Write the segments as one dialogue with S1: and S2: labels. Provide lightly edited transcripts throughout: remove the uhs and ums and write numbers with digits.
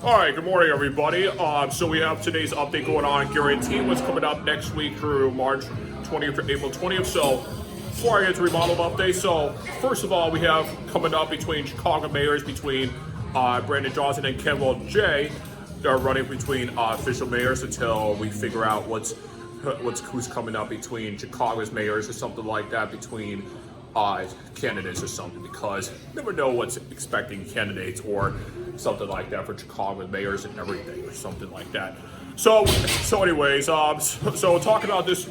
S1: All right, good morning, everybody. So we have today's update going on, guaranteeing what's coming up next week through March 20th to April 20th. So before I get to remodel update, so first of all, we have coming up between Chicago mayors, between Brandon Johnson and Kenwell J. They're running between official mayors until we figure out who's coming up between Chicago's mayors or something like that, between candidates or something, because you never know what's expecting candidates or something like that for Chicago mayors and everything or something like that. So anyways, so talking about this.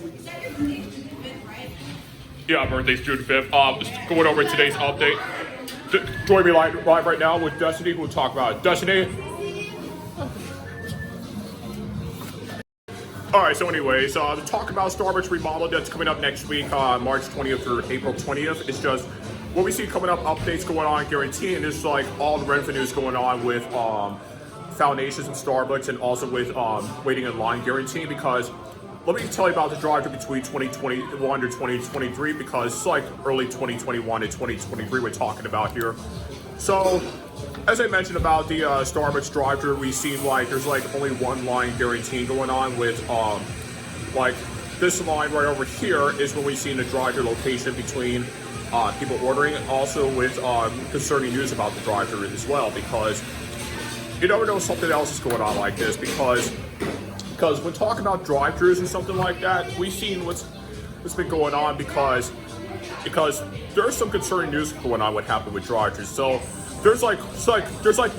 S1: Yeah, birthday's June 5th. Just going over today's update. Join me live right now with Destiny, who will talk about it. Destiny. All right, so anyways, to talk about Starbucks remodel that's coming up next week, March 20th through April 20th. It's just what we see coming up, updates going on, guaranteeing is like all the revenues going on with foundations and Starbucks, and also with waiting in line guarantee. Because let me tell you about the drive-thru between 2021 to 2023, because it's like early 2021 to 2023 we're talking about here. So as I mentioned about the Starbucks drive-thru, we seen like there's like only one line guarantee going on with like this line right over here is when we seen the drive-thru location between people ordering, also with concerning news about the drive-thru as well, because you never know something else is going on like this, because when talking about drive-thrus and something like that, we've seen what's been going on, because there's some concerning news going on what happened with drive-thrus. So there's like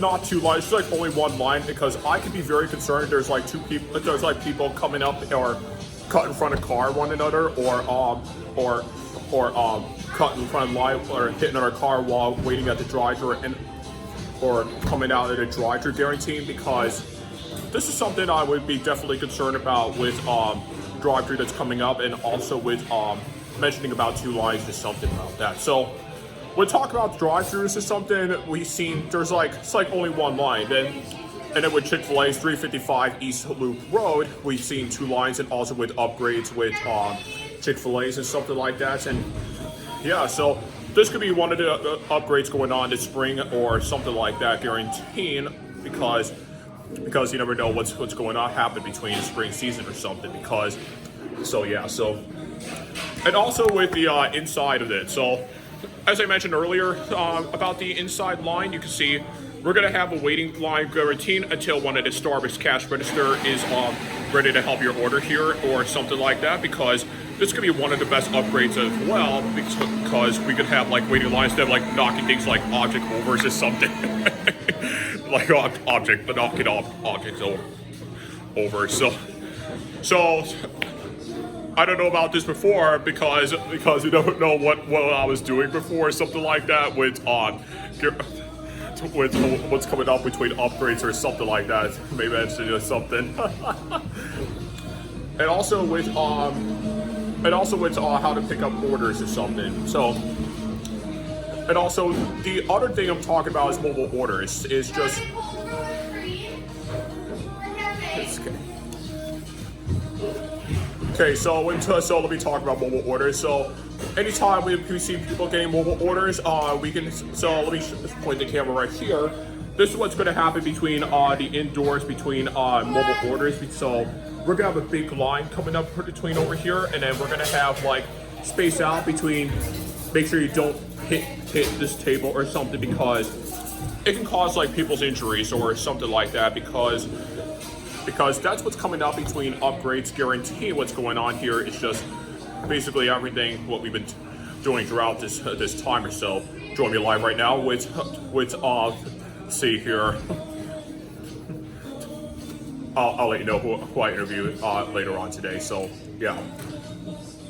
S1: not two lines, there's like only one line, because I could be very concerned. There's like two people, there's like people coming up or cut in front of car one another, or cut in front of line or hit another car while waiting at the drive-thru, or coming out at a drive-thru guaranteeing, because this is something I would be definitely concerned about with drive-thru that's coming up, and also with mentioning about two lines is something about that. So when talking about drive-thrus is something we've seen, it's like only one line. And then with Chick-fil-A's 355 East Loop Road, we've seen two lines, and also with upgrades with Chick-fil-A's and something like that. And yeah, so this could be one of the upgrades going on this spring or something like that, guaranteeing, because you never know what's going on happen between the spring season or something. Because and also with the inside of it. So as I mentioned earlier about the inside line, you can see we're going to have a waiting line guaranteed until one of the Starbucks cash register is ready to help your order here or something like that, because this could be one of the best upgrades as well, because we could have like waiting lines instead of like knocking things like object overs or something. Like objects over. So I don't know about this before, because you don't know what I was doing before or something like that with what's coming up between upgrades or something like that. Maybe I should do something. and also with how to pick up orders or something. So, and also the other thing I'm talking about is mobile orders. Is just okay. So let me talk about mobile orders. So anytime we see people getting mobile orders, we can. So let me just point the camera right here. This is what's going to happen between the indoors between mobile orders. So we're gonna have a big line coming up between over here, and then we're gonna have like space out between. Make sure you don't hit this table or something, because it can cause like people's injuries or something like that, because that's what's coming up between upgrades guarantee. What's going on here is just basically everything what we've been doing throughout this time or so. Join me live right now with see here. I'll let you know who I interview later on today. So yeah.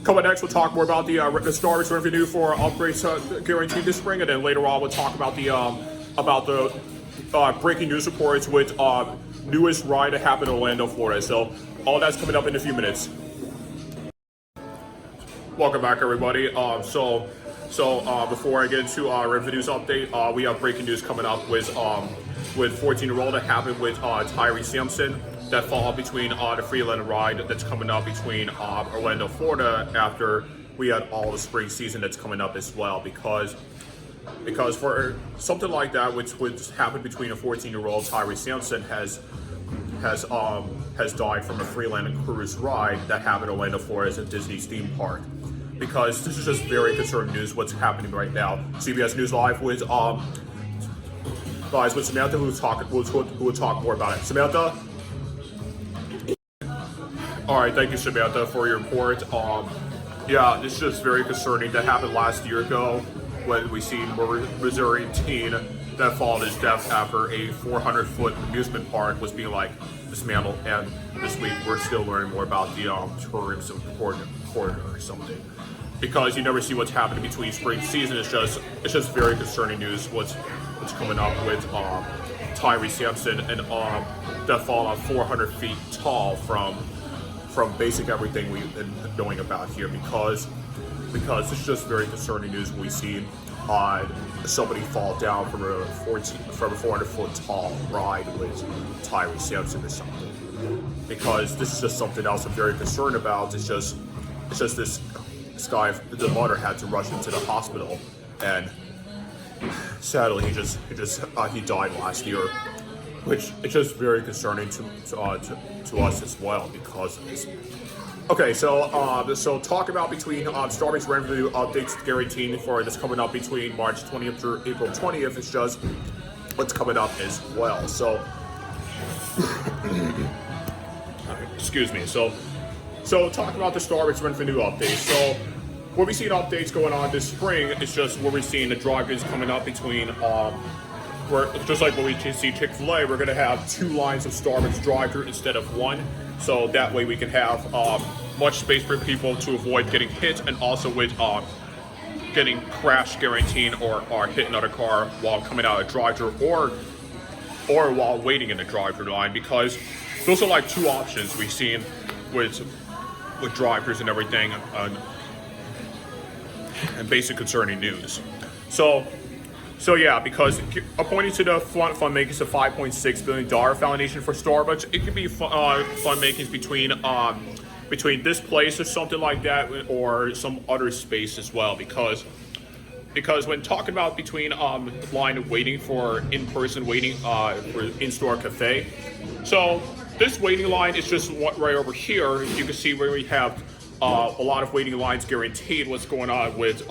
S1: Coming next, we'll talk more about the Starbucks revenue for upgrades guaranteed this spring, and then later on we'll talk about the breaking news reports with newest ride to happen in Orlando, Florida. So all that's coming up in a few minutes. Welcome back, everybody. So before I get into our revenues update, we have breaking news coming up with 14-year-old that happened with Tyre Sampson. That fall between the Freeland ride that's coming up between Orlando, Florida, after we had all the spring season that's coming up as well. Because because for something like that, which would happen between a 14-year-old Tyre Sampson has died from a Freeland cruise ride that happened in Orlando, Florida at Disney's theme park. Because this is just very concerning news. What's happening right now? CBS News Live with Samantha, who will talk more about it. Samantha. All right, thank you, Samantha, for your report. Yeah, this is just very concerning. That happened last year ago when we seen a Missouri teen that followed his death after a 400-foot amusement park was being dismantled. And this week we're still learning more about the tourism corridor or something. Because you never see what's happening between spring season. It's just very concerning news. What's coming up with Tyre Sampson and that fallen 400 feet tall from basic everything we've been knowing about here, because it's just very concerning news when we see somebody fall down from a 400-foot tall ride with Tyre Sampson or something. Because this is just something else I'm very concerned about. It's just this guy, the mother had to rush into the hospital, and sadly he died last year, which is just very concerning to us as well because of this. Okay, so talk about between Starbucks revenue updates guaranteed for this coming up between March 20th through April 20th. It's just what's coming up as well. So, excuse me. So talk about the Starbucks revenue updates. So where we seen updates going on this spring is just where we're seeing the drive-ins coming up between just like what we see Chick-fil-A, we're going to have 2 lines of Starbucks drive-thru instead of 1. So that way we can have much space for people to avoid getting hit, and also with getting crash guaranteed or hit another car while coming out of drive-thru or while waiting in the drive-thru line, because those are 2 options we've seen with drive-thrus and everything, and basic concerning news. So yeah, because according to the fund makings of $5.6 billion foundation for Starbucks, it could be fund makings between this place or something like that, or some other space as well. Because when talking about between line of waiting for in-person waiting for in-store cafe, so this waiting line is just right over here. You can see where we have a lot of waiting lines guaranteed. What's going on with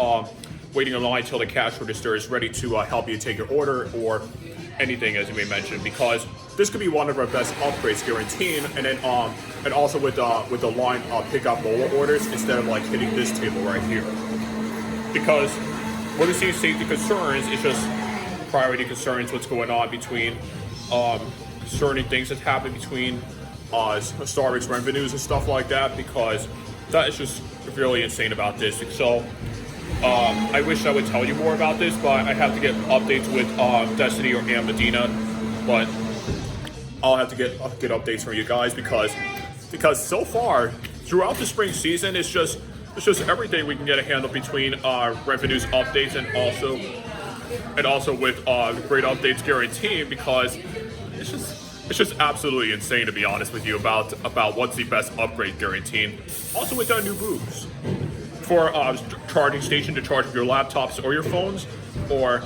S1: waiting in line until the cash register is ready to help you take your order or anything, as you may mention, because this could be one of our best upgrades guaranteed. And then and also with the line pick up mobile orders instead of hitting this table right here, because what we see safety concerns is just priority concerns. What's going on between certain things that happen between Starbucks revenues and stuff like that, because that is just really insane about this. So I wish I would tell you more about this, but I have to get updates with Destiny or Ann Medina. But I'll have to get updates from you guys because so far throughout the spring season, it's just everything we can get a handle between revenues updates and also with great updates guaranteed, because it's just absolutely insane, to be honest with you, about what's the best upgrade guaranteed. Also with our new booths for charging station to charge your laptops or your phones or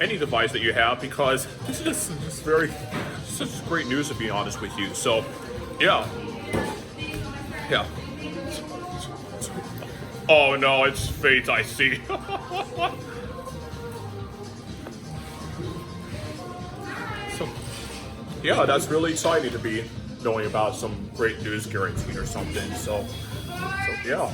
S1: any device that you have, because this is just great news, to be honest with you. So yeah. Oh no, it's fate, I see. So yeah, that's really exciting to be knowing about some great news guaranteed or something. So yeah.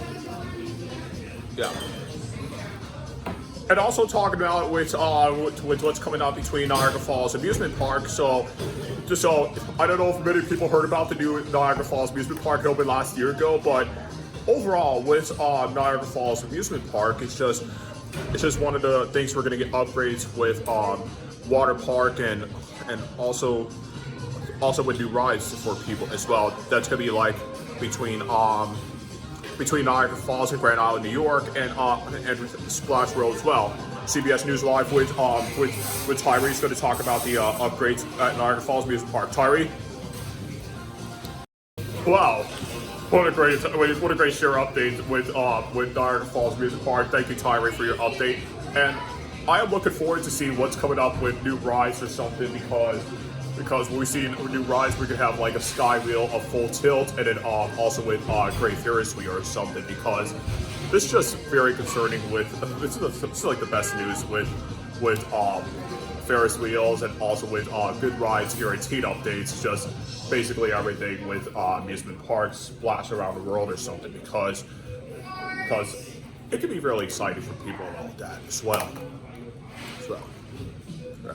S1: And also talking about with what's coming up between Niagara Falls Amusement Park. So I don't know if many people heard about the new Niagara Falls Amusement Park. It opened last year ago, but overall with Niagara Falls Amusement Park, it's just one of the things we're going to get upgrades with water park and also with new rides for people as well. That's going to be between Niagara Falls and Grand Island, New York, and Splash World as well. CBS News Live with Tyre is going to talk about the upgrades at Niagara Falls Amusement Park. Tyre? Wow, what a great share update with Niagara Falls Amusement Park. Thank you, Tyre, for your update. And I am looking forward to see what's coming up with new rides or something, because when we see new rides, we could have like a sky wheel, a full tilt, and then also with great Ferris wheel or something, because this is just very concerning with, this is like the best news with Ferris wheels, and also with good rides guaranteed updates, just basically everything with amusement parks splash around the world or something, because it can be really exciting for people and all that as well. So, yeah.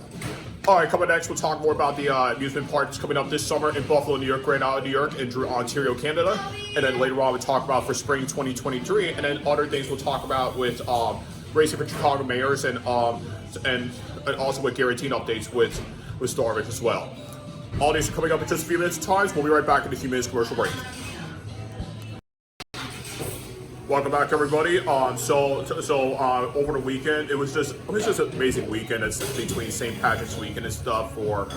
S1: All right, coming next, we'll talk more about the amusement parks coming up this summer in Buffalo, New York, Grand Island, New York, and Ontario, Canada. And then later on, we'll talk about for spring 2023, and then other things we'll talk about with racing for Chicago mayors, and also with guaranteed updates with Starbridge as well. All these are coming up in just a few minutes of time. We'll be right back in a few minutes commercial break. Welcome back, everybody. So over the weekend, it was just an amazing weekend. It's between St. Patrick's Weekend and stuff for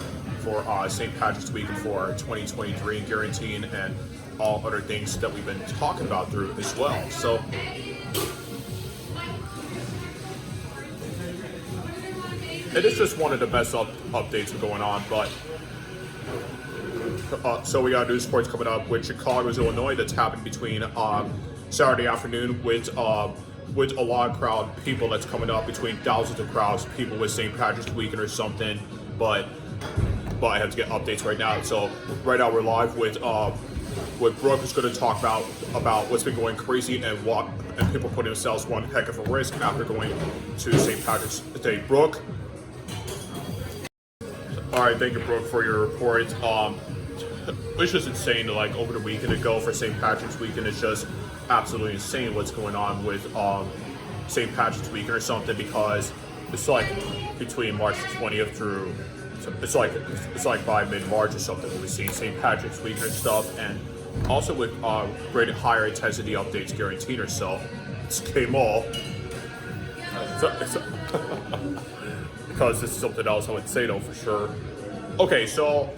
S1: St. Patrick's Weekend for 2023 and guaranteeing, and all other things that we've been talking about through as well. So. It is just one of the best updates going on, but so we got news sports coming up with Chicago, Illinois. That's happening between Saturday afternoon with a lot of crowd people that's coming up, between thousands of crowds people with St. Patrick's Weekend or something. But I have to get updates right now. So right now we're live with Brooke, who's going to talk about what's been going crazy and people putting themselves one heck of a risk after going to St. Patrick's Day. Brooke. All right, thank you, Brooke, for your report. It's just insane to, like, over the weekend to go for St. Patrick's Weekend. It's just absolutely insane what's going on with St. Patrick's Weekend or something, because it's like between March 20th through, it's like by mid-March or something when we see St. Patrick's Weekend and stuff, and also with great higher intensity updates guaranteed or so. It's K-Mall. Because this is something else I would say though for sure. Okay, so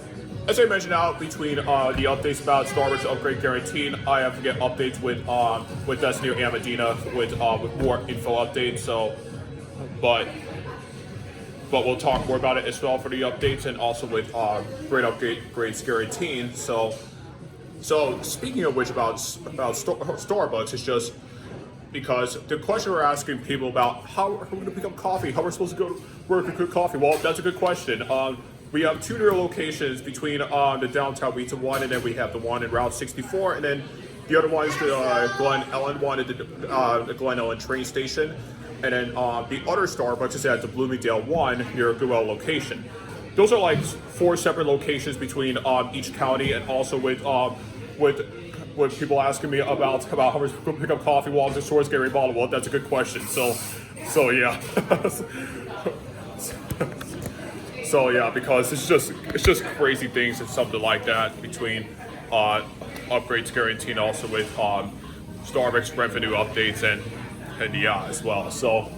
S1: as I mentioned out between the updates about Starbridge upgrade guaranteed, I have to get updates with Destiny and Medina with more info updates. So, but we'll talk more about it as well for the updates, and also with great upgrades guaranteed. So speaking of which, about Starbucks, it's just because the question we're asking people about how we're going to pick up coffee, how we're supposed to go to work and cook coffee. Well, that's a good question. We have two new locations between the downtown Pizza one, and then we have the one in Route 64, and then the other one is the Glen Ellen one at the Glen Ellen train station, and then the other Starbucks is at the Bloomingdale one near Goodwell location. Those are like 4 separate locations between each county, and also with people asking me about how we're going to pick up coffee while the stores get remodeled. Well, that's a good question. So yeah. So yeah, because it's just crazy things and something like that between upgrades guaranteed, also with Starbucks revenue updates and yeah as well. So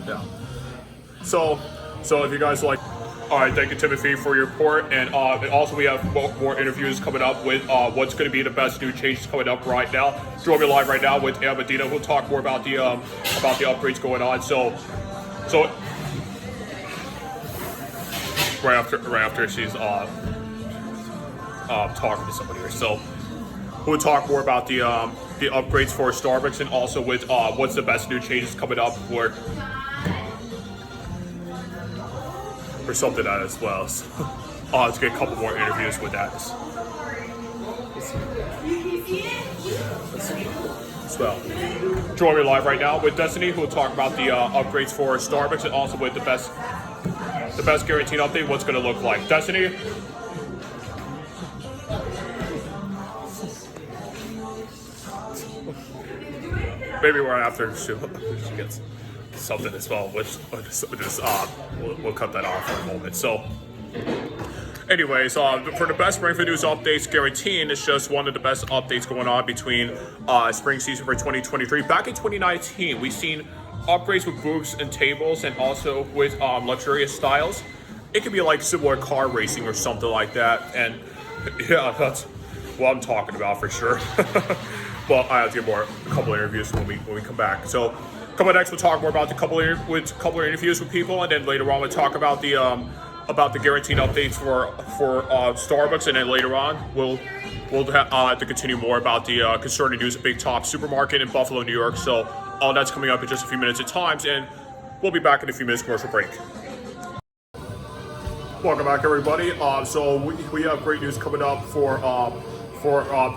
S1: yeah. So if you guys like. All right, thank you, Timothy, for your report, and also we have more interviews coming up with what's going to be the best new changes coming up right now. Join me live right now with Medina. We'll talk more about the upgrades going on. So right after she's talking to somebody here. So we'll talk more about the upgrades for Starbucks, and also with what's the best new changes coming up for something that as well. So let's get a couple more interviews with that as well. Join me live right now with Destiny, who will talk about the upgrades for Starbucks, and also with the best guaranteed update, what's going to look like. Destiny. Maybe right after she gets something as well, which we'll cut that off for a moment. So anyways, for the best Spring News updates guaranteeing, it's just one of the best updates going on between spring season for 2023. Back in 2019, we've seen upgrades with booths and tables, and also with luxurious styles. It could be like similar car racing or something like that, and yeah, that's what I'm talking about for sure. But I have to get a couple interviews when we come back. So Coming up next, we'll talk more about the couple of interviews with people, and then later on we'll talk about the guaranteed updates for Starbucks, and then later on we'll have to continue more about the concerning news of Big Top Supermarket in Buffalo, New York. So all that's coming up in just a few minutes at times, and we'll be back in a few minutes. Commercial break. Welcome back, everybody. So we have great news coming up for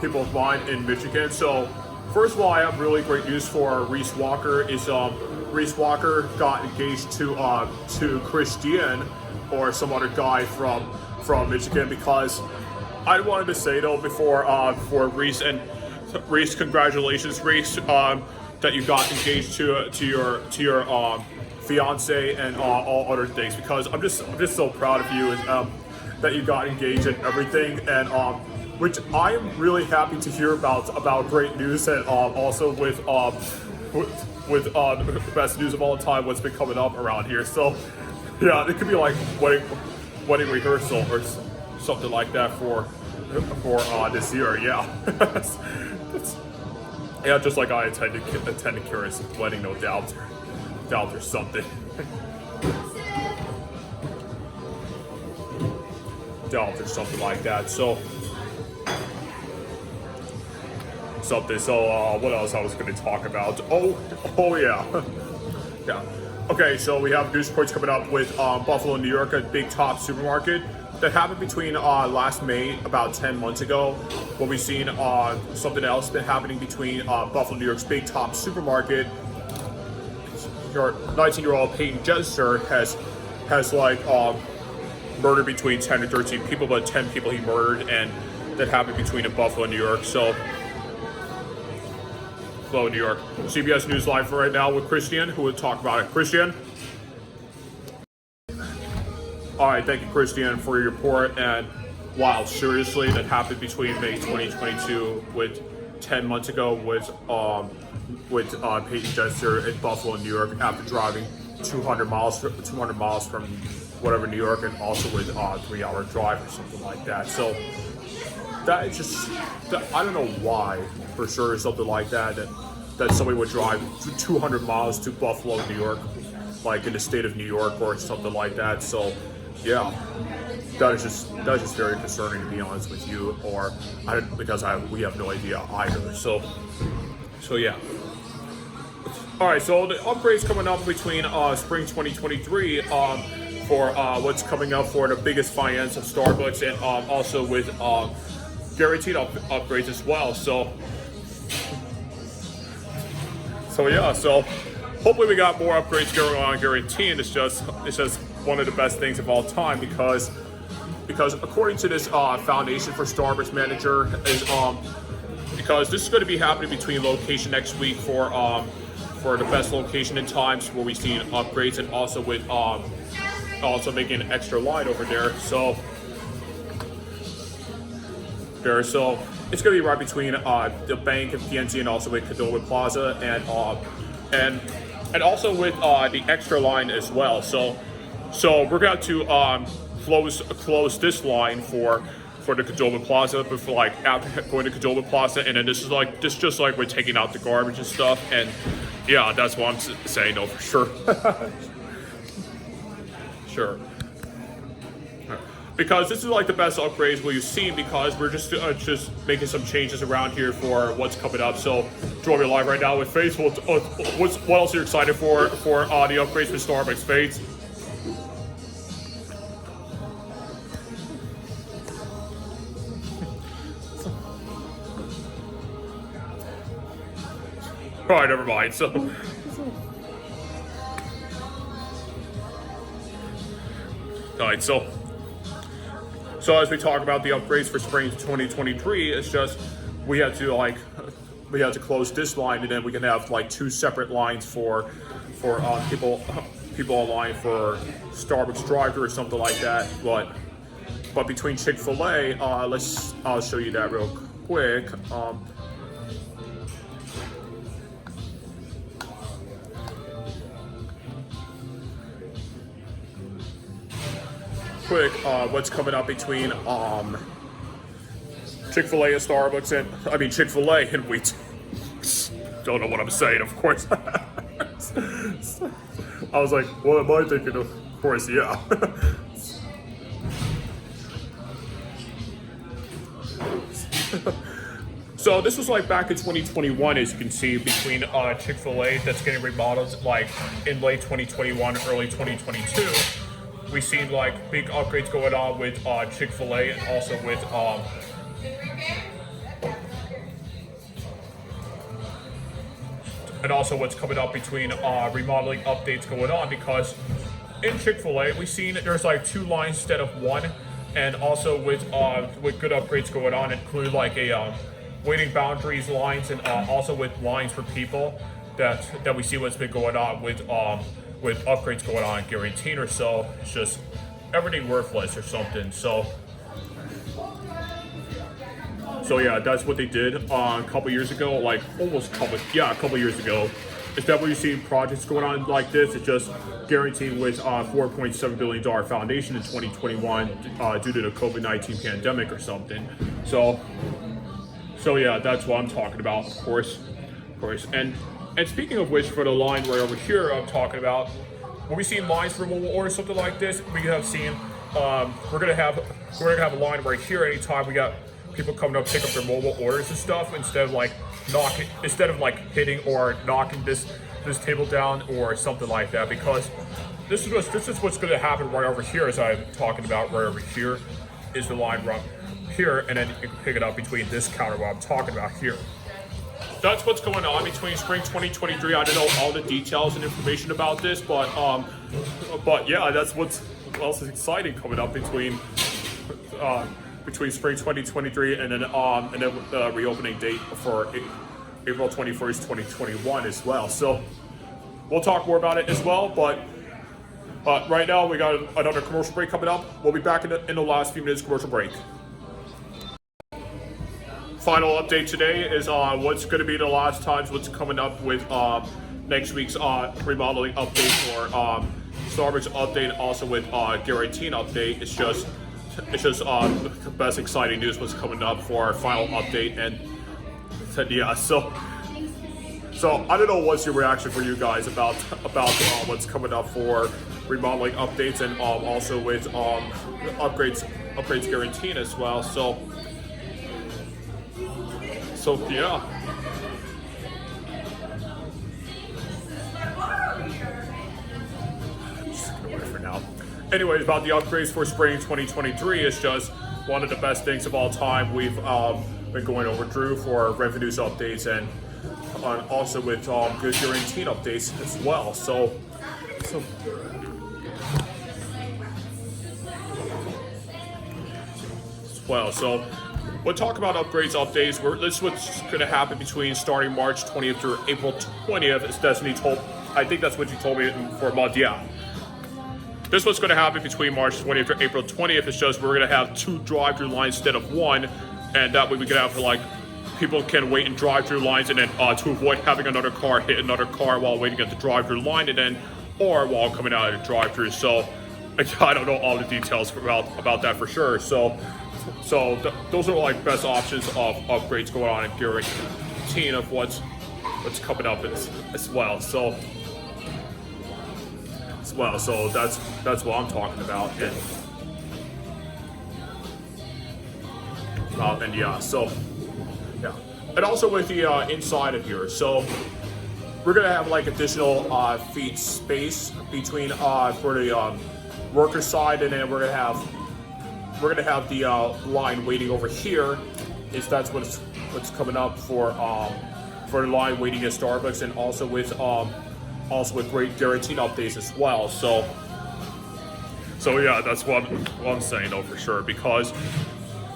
S1: people of mine in Michigan. So first of all, I have really great news for Reece Walker. Reece Walker got engaged to Christian, or some other guy from Michigan, because I wanted to say though before for Reece, and Reece, congratulations, Reece, that you got engaged to your fiance and all other things, because I'm just so proud of you, and that you got engaged and everything, and which I am really happy to hear about great news, and also with the best news of all time, what's been coming up around here. So yeah, it could be like wedding rehearsal or something like that for this year. Yeah. Yeah, just like I attended Kira's wedding, no doubt or something. Doubt or something like that. So what else I was going to talk about? Oh yeah. Yeah. Okay, so we have news reports coming up with Buffalo, New York, a Big Top Supermarket that happened between last May, about 10 months ago. What we've seen something else been happening between Buffalo, New York's Big Top Supermarket. Your 19-year-old Peyton Jester has like murdered between 10 and 13 people, but 10 people he murdered, and that happened between Buffalo and New York. So Buffalo, New York. CBS News Live for right now with Christian, who will talk about it. Christian? All right, thank you, Christian, for your report. And wow, seriously, that happened between May 2022 with 10 months ago with Peyton Jester in Buffalo, New York, after driving 200 miles from whatever New York, and also with a 3-hour drive or something like that. So that is just, I don't know why, for sure, something like that somebody would drive 200 miles to Buffalo, New York, like in the state of New York or something like that. So yeah, that is just very concerning, to be honest with you, because we have no idea either. So yeah. All right, so the upgrades coming up between spring 2023 for what's coming up for the biggest finance of Starbucks, and also with guaranteed upgrades as well. So yeah, so hopefully we got more upgrades going on guaranteed. It's just one of the best things of all time, because according to this Foundation for Starbucks manager, is because this is going to be happening between location next week for the best location in times where we've seen upgrades, and also with also making an extra line over there. So it's going to be right between the bank and fiancé, and also with Cadova Plaza, and also with the extra line as well. So we're going to close this line for the Cadova Plaza, before, like, after going to Cadova Plaza, and then this is just like we're taking out the garbage and stuff, and yeah, that's what I'm saying, no, for sure. Sure. Because this is like the best upgrades we've seen, because we're just making some changes around here for what's coming up. So join me live right now with Faith. What else are you excited for the upgrades with Starbucks, Faith? All right, never mind. So all right, so as we talk about the upgrades for spring 2023, it's just we have to close this line, and then we can have like 2 separate lines for people online for Starbucks drive-thru or something like that. But between Chick-fil-A, I'll show you that real quick. What's coming up between Chick-fil-A and Starbucks, and Chick-fil-A and we don't know what I'm saying, of course. I was like, what am I thinking of? Of course, yeah. So this was like back in 2021, as you can see, between Chick-fil-A that's getting remodeled like in late 2021, early 2022. We've seen like big upgrades going on with Chick-fil-A and also with what's coming up between remodeling updates going on, because in Chick-fil-A we've seen there's like 2 lines instead of 1, and also with good upgrades going on, include like a waiting boundaries lines, and also with lines for people that we see what's been going on with upgrades going on guaranteed or so. It's just everything worthless or something. So yeah, that's what they did a couple years ago, like a couple years ago. It's definitely seeing projects going on like this. It's just guaranteed with $4.7 billion foundation in 2021 due to the COVID-19 pandemic or something. So yeah, that's what I'm talking about, of course. And speaking of which, for the line right over here, I'm talking about, when we see lines for mobile orders, something like this, we have seen we're gonna have a line right here anytime we got people coming up pick up their mobile orders and stuff, instead of like hitting or knocking this table down or something like that, because this is what's gonna happen right over here, as I'm talking about. Right over here is the line right here, and then you can pick it up between this counter what I'm talking about here. That's what's going on between spring 2023. I don't know all the details and information about this, but yeah, that's what's else is exciting coming up between spring 2023 and then the reopening date for April 21st, 2021 as well. So we'll talk more about it as well, but right now we got another commercial break coming up. We'll be back in the last few minutes commercial break. Final update today is what's going to be the last times, what's coming up with next week's remodeling update or Starbucks update, also with guaranteed update. It's just the best exciting news what's coming up for our final update. And yeah, so I don't know what's your reaction for you guys about what's coming up for remodeling updates, and also with upgrades guaranteed as well. So yeah. Just gonna wait for now. Anyways, about the upgrades for spring 2023, it's just one of the best things of all time. We've been going over thru for revenues updates, and also with good guaranteed updates as well. So we'll talk about upgrades updates. This is what's going to happen between starting March 20th through April 20th, as Destiny told. I think that's what you told me for a month. Yeah. This is what's going to happen between March 20th to April 20th. It's just we're going to have 2 drive-through lines instead of 1, and that way we can have like people can wait in drive-through lines, and then to avoid having another car hit another car while waiting at the drive-through line, and then or while coming out of the drive-through. So I don't know all the details about that for sure. So those are like best options of upgrades going on in guaranteeing of what's coming up as well. So that's what I'm talking about. And yeah, so yeah, and also with the inside of here. So we're gonna have like additional feet space between for the worker side, and then we're gonna have the line waiting over here. That's what's coming up for the line waiting at Starbucks, and also with great guaranteed updates as well. So yeah, that's what I'm saying though for sure, because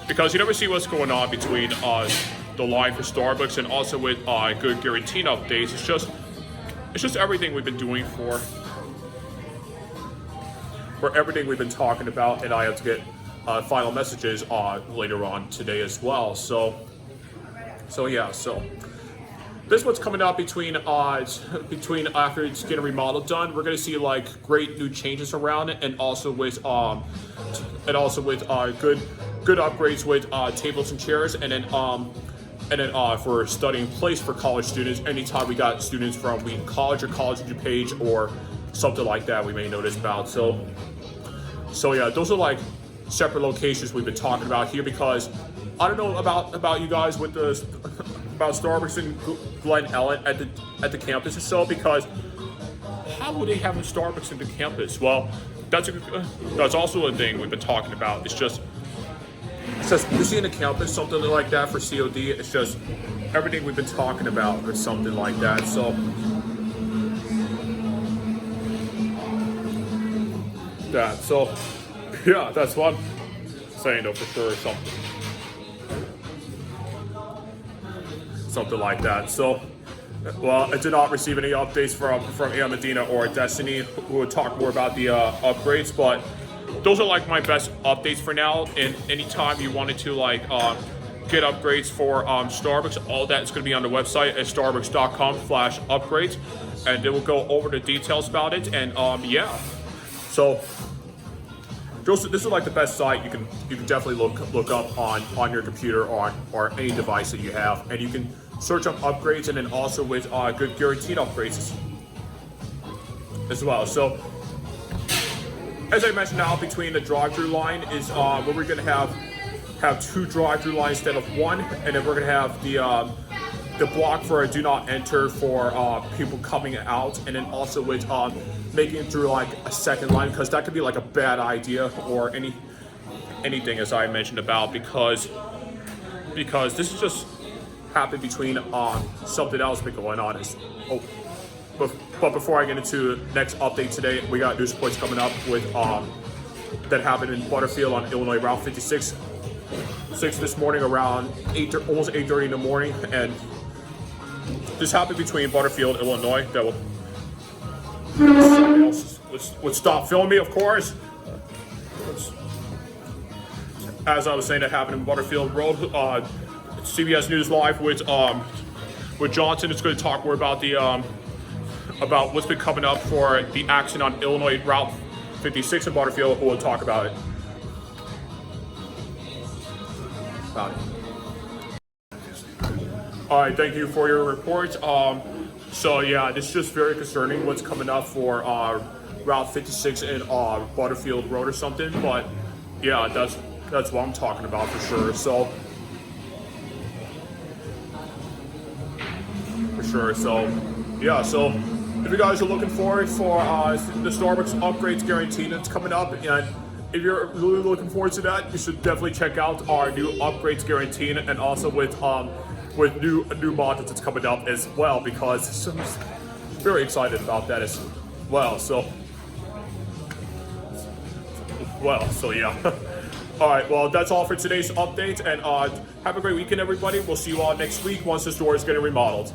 S1: you never see what's going on between the line for Starbucks and also with good guaranteed updates. It's just everything we've been doing for everything we've been talking about, and I have to get final messages later on today as well. So yeah, so this is what's coming out between after it's getting remodeled done. We're gonna see like great new changes around it, and also with good upgrades with tables and chairs, and then And then for studying place for college students, anytime we got students from college or college page or something like that, we may notice about. So yeah, those are like separate locations we've been talking about here, because I don't know about you guys with the about Starbucks and Glen Ellen at the campus or so, because how would they have a Starbucks in the campus? Well, that's also a thing we've been talking about. It's just you see in the campus something like that for COD. It's just everything we've been talking about or something like that. So yeah, that's what I'm saying though, for sure, something like that. So, well, I did not receive any updates from Air Medina or Destiny, who would talk more about the upgrades, but those are like my best updates for now. And anytime you wanted to like get upgrades for Starbucks, all that's going to be on the website at starbucks.com/upgrades, and they will go over the details about it. And yeah, so this is like the best site you can definitely look up on your computer or any device that you have, and you can search up upgrades, and then also with good guaranteed upgrades as well. So as I mentioned, now between the drive-through line is where we're going to have 2 drive-through lines instead of 1, and then we're going to have the block for a do not enter for people coming out, and then also with making it through like a second line, because that could be like a bad idea or anything, as I mentioned about, because this is just happened between something else been going on. But before I get into the next update today, we got news reports coming up with that happened in Butterfield on Illinois Route 56 this morning around almost 8:30 in the morning, and this happened between Butterfield, Illinois. That will somebody else would stop filming me, of course. As I was saying, that happened in Butterfield Road. CBS News Live with Johnson is going to talk more about about what's been coming up for the accident on Illinois Route 56 in Butterfield, who will talk about it. All right, thank you for your report. So yeah, this is just very concerning what's coming up for Route 56 in Butterfield Road or something. But yeah, that's what I'm talking about for sure. So yeah, so if you guys are looking forward for the Starbucks upgrades guarantee that's coming up, and if you're really looking forward to that, you should definitely check out our new upgrades guarantee, and also with new modules that's coming up as well, because I'm very excited about that as well. So yeah. All right, well, that's all for today's update, and have a great weekend, everybody. We'll see you all next week once the store is getting remodeled.